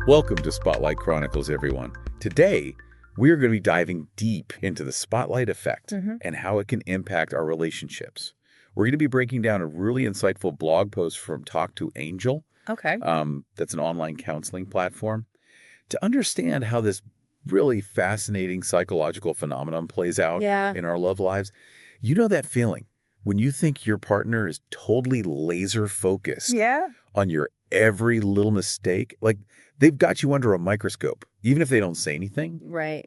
Welcome to Spotlight Chronicles, everyone. Today, we are going to be diving deep into the spotlight effect and how it can impact our relationships. We're going to be breaking down a really insightful blog post from Talk to Angel. Okay. That's an online counseling platform. To understand how this really fascinating psychological phenomenon plays out in our love lives, you know that feeling when you think your partner is totally laser focused on your every little mistake, like they've got you under a microscope, even if they don't say anything. Right.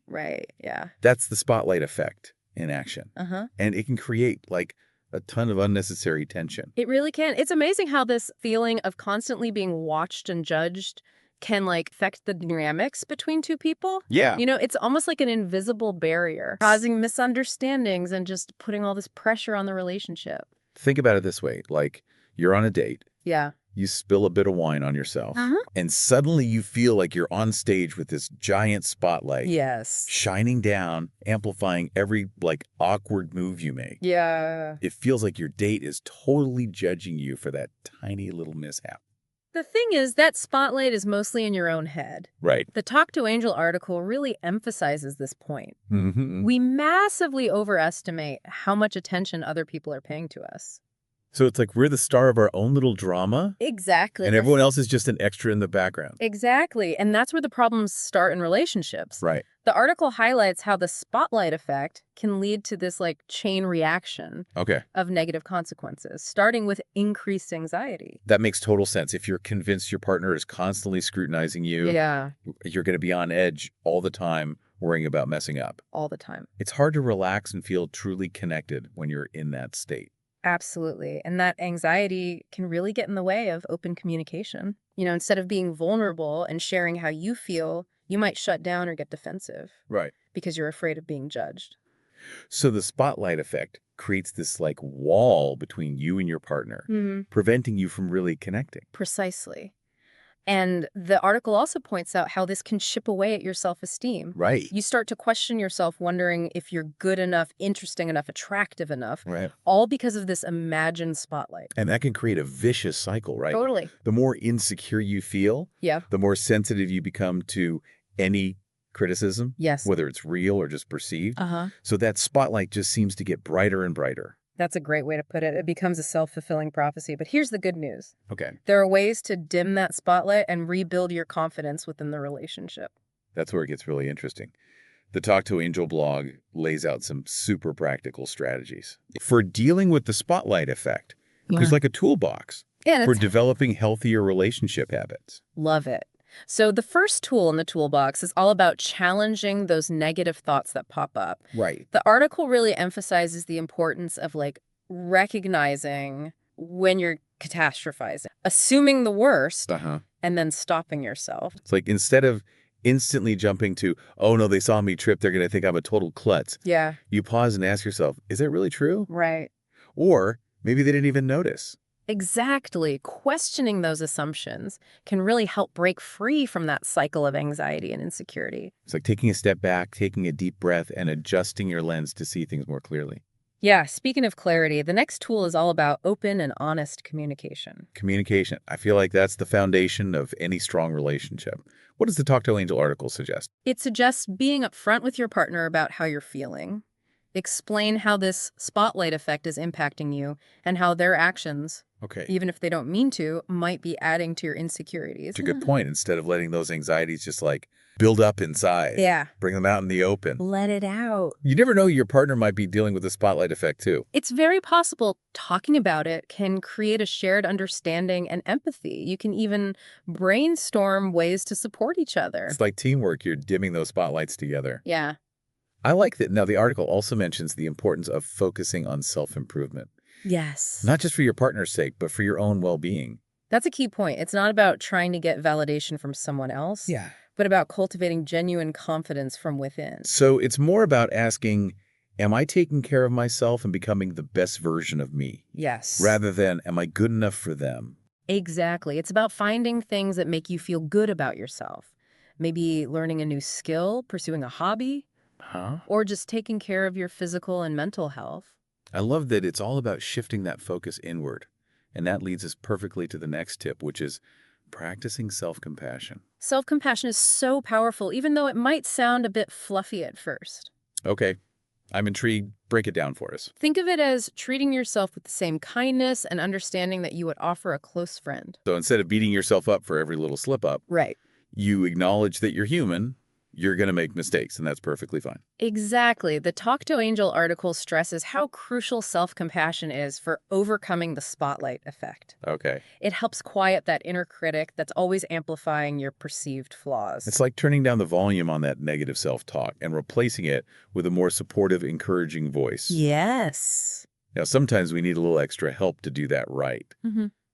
Yeah. That's the spotlight effect in action. And it can create like a ton of unnecessary tension. It really can. It's amazing how this feeling of constantly being watched and judged can affect the dynamics between two people. Yeah. You know, it's almost like an invisible barrier, causing misunderstandings and just putting all this pressure on the relationship. Think about it this way. Like you're on a date. Yeah. You spill a bit of wine on yourself, and suddenly you feel like you're on stage with this giant spotlight. Yes. Shining down, amplifying every awkward move you make. Yeah. It feels like your date is totally judging you for that tiny little mishap. The thing is, that spotlight is mostly in your own head. Right. The Talk to Angel article really emphasizes this point. Mm-hmm. We massively overestimate how much attention other people are paying to us. So it's like we're the star of our own little drama. Exactly. And everyone else is just an extra in the background. Exactly. And that's where the problems start in relationships. Right. The article highlights how the spotlight effect can lead to this chain reaction of negative consequences, starting with increased anxiety. That makes total sense. If you're convinced your partner is constantly scrutinizing you, you're going to be on edge all the time, worrying about messing up. All the time. It's hard to relax and feel truly connected when you're in that state. Absolutely. And that anxiety can really get in the way of open communication. You know, instead of being vulnerable and sharing how you feel, you might shut down or get defensive. Right. Because you're afraid of being judged. So the spotlight effect creates this wall between you and your partner, preventing you from really connecting. Precisely. And the article also points out how this can chip away at your self-esteem. Right. You start to question yourself, wondering if you're good enough, interesting enough, attractive enough. Right. All because of this imagined spotlight. And that can create a vicious cycle, right? Totally. The more insecure you feel, the more sensitive you become to any criticism, whether it's real or just perceived. So that spotlight just seems to get brighter and brighter. That's a great way to put it. It becomes a self-fulfilling prophecy. But here's the good news. Okay. There are ways to dim that spotlight and rebuild your confidence within the relationship. That's where it gets really interesting. The Talk to Angel blog lays out some super practical strategies for dealing with the spotlight effect. There's like a toolbox for developing healthier relationship habits. Love it. So the first tool in the toolbox is all about challenging those negative thoughts that pop up. Right. The article really emphasizes the importance of recognizing when you're catastrophizing, assuming the worst, and then stopping yourself. It's like instead of instantly jumping to, oh no, they saw me trip, they're going to think I'm a total klutz. Yeah. You pause and ask yourself, is that really true? Right. Or maybe they didn't even notice. Exactly. Questioning those assumptions can really help break free from that cycle of anxiety and insecurity. It's like taking a step back, taking a deep breath, and adjusting your lens to see things more clearly. Yeah, speaking of clarity, the next tool is all about open and honest communication. Communication. I feel like that's the foundation of any strong relationship. What does the Talk to Angel article suggest? It suggests being upfront with your partner about how you're feeling. Explain how this spotlight effect is impacting you and how their actions, even if they don't mean to, might be adding to your insecurities. It's a good point. Instead of letting those anxieties just build up inside. Yeah. Bring them out in the open. Let it out. You never know, your partner might be dealing with the spotlight effect too. It's very possible talking about it can create a shared understanding and empathy. You can even brainstorm ways to support each other. It's like teamwork. You're dimming those spotlights together. Yeah. I like that. Now, the article also mentions the importance of focusing on self-improvement. Yes. Not just for your partner's sake, but for your own well-being. That's a key point. It's not about trying to get validation from someone else, but about cultivating genuine confidence from within. So it's more about asking, am I taking care of myself and becoming the best version of me? Yes. Rather than, am I good enough for them? Exactly. It's about finding things that make you feel good about yourself. Maybe learning a new skill, pursuing a hobby, or just taking care of your physical and mental health. I love that it's all about shifting that focus inward. And that leads us perfectly to the next tip, which is practicing self-compassion. Self-compassion is so powerful, even though it might sound a bit fluffy at first. Okay, I'm intrigued. Break it down for us. Think of it as treating yourself with the same kindness and understanding that you would offer a close friend. So instead of beating yourself up for every little slip up, Right. you acknowledge that you're human, you're going to make mistakes, and that's perfectly fine. Exactly. The Talk to Angel article stresses how crucial self-compassion is for overcoming the spotlight effect. Okay. It helps quiet that inner critic that's always amplifying your perceived flaws. It's like turning down the volume on that negative self-talk and replacing it with a more supportive, encouraging voice. Yes. Now, sometimes we need a little extra help to do that right.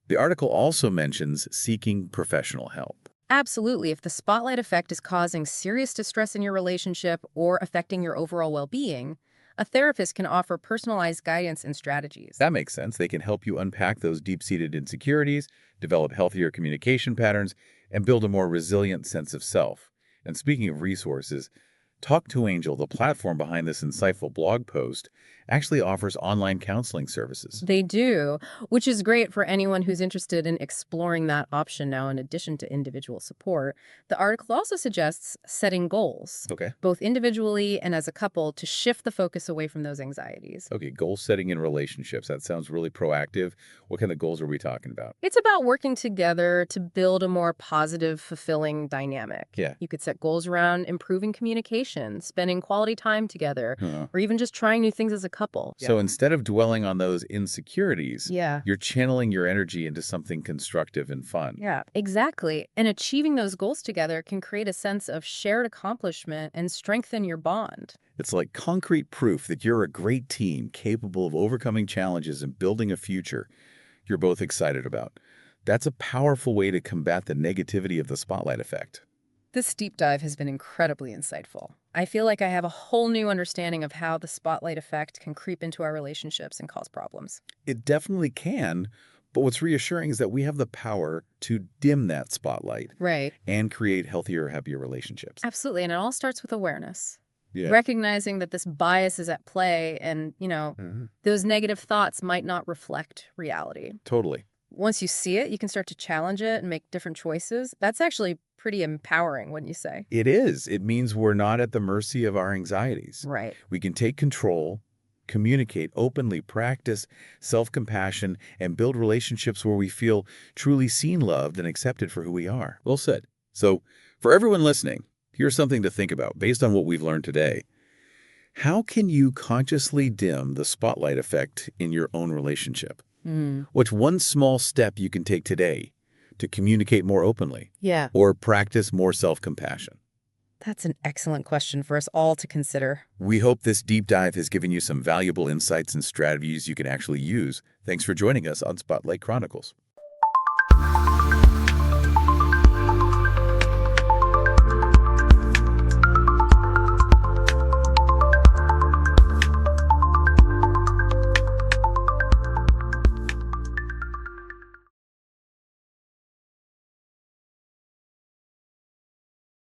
The article also mentions seeking professional help. Absolutely. If the spotlight effect is causing serious distress in your relationship or affecting your overall well-being, a therapist can offer personalized guidance and strategies. That makes sense. They can help you unpack those deep-seated insecurities, develop healthier communication patterns, and build a more resilient sense of self. And speaking of resources, Talk to Angel, the platform behind this insightful blog post, actually offers online counseling services. They do, which is great for anyone who's interested in exploring that option now in addition to individual support. The article also suggests setting goals, Okay. both individually and as a couple, to shift the focus away from those anxieties. Okay, goal setting in relationships. That sounds really proactive. What kind of goals are we talking about? It's about working together to build a more positive, fulfilling dynamic. Yeah. You could set goals around improving communication, spending quality time together, Huh. or even just trying new things as a couple. So instead of dwelling on those insecurities, Yeah. you're channeling your energy into something constructive and fun. Yeah, exactly. And achieving those goals together can create a sense of shared accomplishment and strengthen your bond. It's like concrete proof that you're a great team capable of overcoming challenges and building a future you're both excited about. That's a powerful way to combat the negativity of the spotlight effect. This deep dive has been incredibly insightful. I feel like I have a whole new understanding of how the spotlight effect can creep into our relationships and cause problems. It definitely can, but what's reassuring is that we have the power to dim that spotlight Right. and create healthier, happier relationships. Absolutely. And it all starts with awareness. Yeah. Recognizing that this bias is at play and, those negative thoughts might not reflect reality. Totally. Once you see it, you can start to challenge it and make different choices. That's actually pretty empowering, wouldn't you say? It is. It means we're not at the mercy of our anxieties. Right. We can take control, communicate openly, practice self-compassion, and build relationships where we feel truly seen, loved, and accepted for who we are. Well said. So, for everyone listening, here's something to think about based on what we've learned today. How can you consciously dim the spotlight effect in your own relationship? What's one small step you can take today to communicate more openly? Yeah. Or practice more self-compassion? That's an excellent question for us all to consider. We hope this deep dive has given you some valuable insights and strategies you can actually use. Thanks for joining us on Spotlight Chronicles.